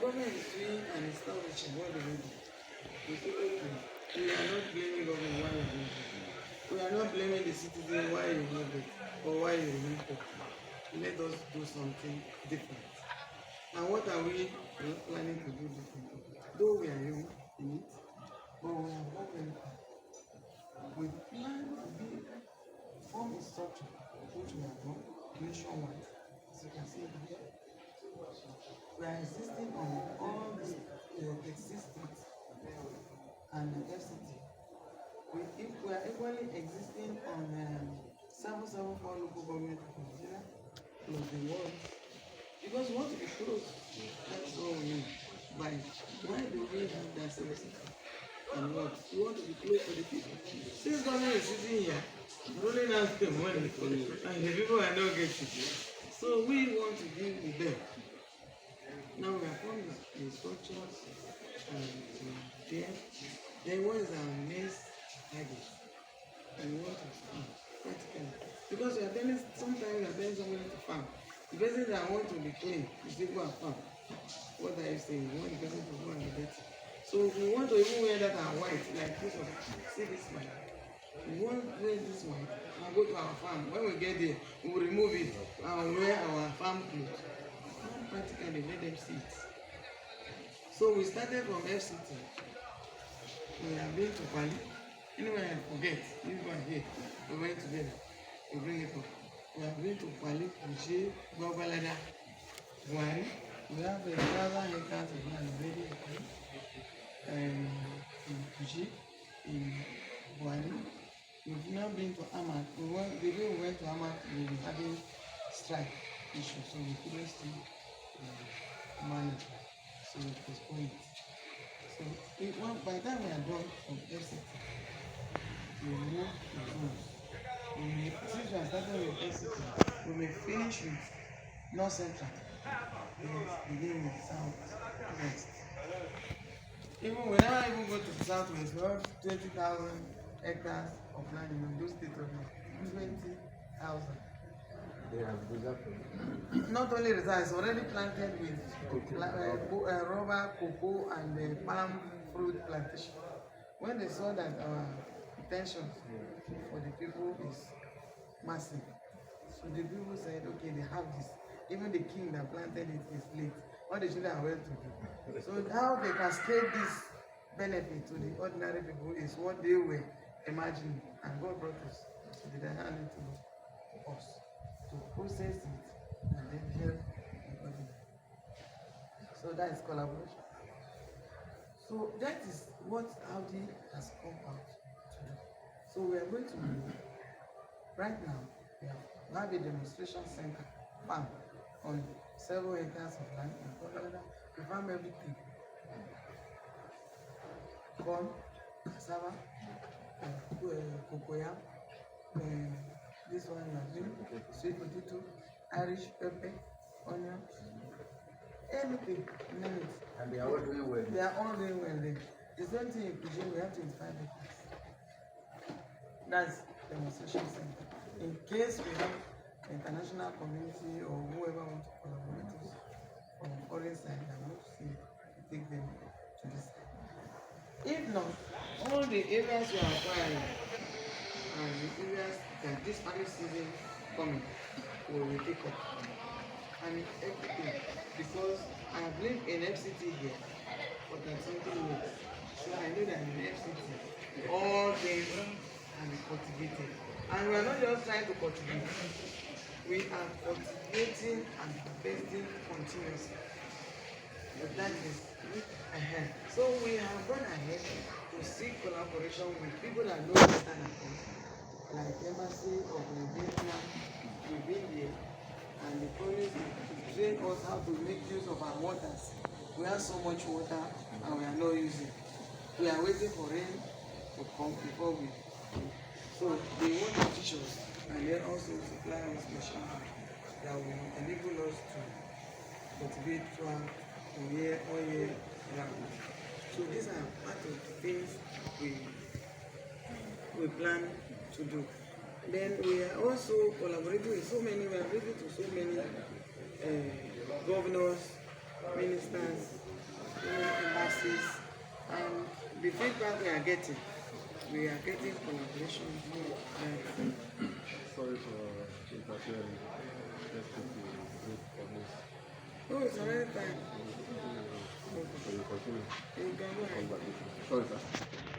government is doing and establishing what they do. We say, okay, we are not blaming government why you do it. We are not blaming the citizen why you do it or why you do it. Let us do something different. And what are we planning to do differently? Though we are young in it, but we are working. We plan to form a structure which we have done nationwide. As you can see here, we are existing on all the existing and the FCT. We are equally existing on 774 local government of Nigeria plus the world. Because we want to be close. That's all we mean. By why do we have that service? And what? We want to be close to the people. Since government is sitting here, rolling out the money for you, and the people are not getting it. So we want to deal with them. Now we are forming the structures and there. Then what is our next target? And we want to farm practically. Because we are telling sometimes we are telling somebody to farm. The person that want to be clean is people are farm. What are you saying? We want the person to go and be dirty. So we want to even wear that our white, like this one. See this one. We want to wear this one and go to our farm. When we get there, we will remove it and wear our farm clothes. And practically let them see it. So we started from FCT. We have been to Pali. Anyway, I forget. You go ahead. We went together. We bring it up. We have been to Pali, Kuchi, Gobalada, Buhari. We have 1,000 acres of land ready in Kuchi, in Buhari. We've now been to Amak. The day we went to Amak, we were having strike issues, so we couldn't still manage. So we postponed it. So by the time we are done from FCT, we move to zones. Since we are starting with FCT, we may finish with North Central. Begin with South West. Even we never even go to the Southwest. We have 20,000 hectares of land in those states of 20,000. They have reserved. Not only reserved, it's already planted with rubber, cocoa, and palm fruit plantation. When they saw that our intention for the people is massive, so the people said, okay, they have this. Even the king that planted it is late. All the children are well to do. So how they cascade this benefit to the ordinary people is what they were imagining. And God brought us. So they hand it to us to process it and then help the ordinary. So that is collaboration. So that is what AAWDI has come out to do. So we are going to right now we have a demonstration center farm on several acres of land in Canada. We farm everything. Corn, cassava, cocoa, this one you are doing, sweet potato, Irish pepper, onion, anything, name it. And they are all doing well. They are all doing well there. The same thing in Kuji, we have 25 acres. That's demonstration center. In case we have international community or whoever wants to collaborate with us from foreign side, I want to see take them to this side. If not, all the areas we are acquiring and the areas that this farming season coming will take up. And everything, because I have lived in FCT here for something years. So I know that in FCT, all things can be cultivated. And we are not just trying to cultivate. We are cultivating and harvesting continuously. But that is ahead. So we have gone ahead to seek collaboration with people that know better than us, like Embassy of Vietnam. We've been there, and they promised to train us how to make use of our waters. We have so much water and we are not using. We are waiting for rain to come before we. So they want to teach us and then also supply us machinery that will enable us to cultivate throughout the year all year round. So these are part of the things we plan to do. Then we are also collaborating with so many, we are visiting to so many governors, ministers, The feedback we are getting collaboration more than. Sorry for interfering. Let's take the break for this. Oh, it's another time. So you continue. You can go ahead. Sorry, sir.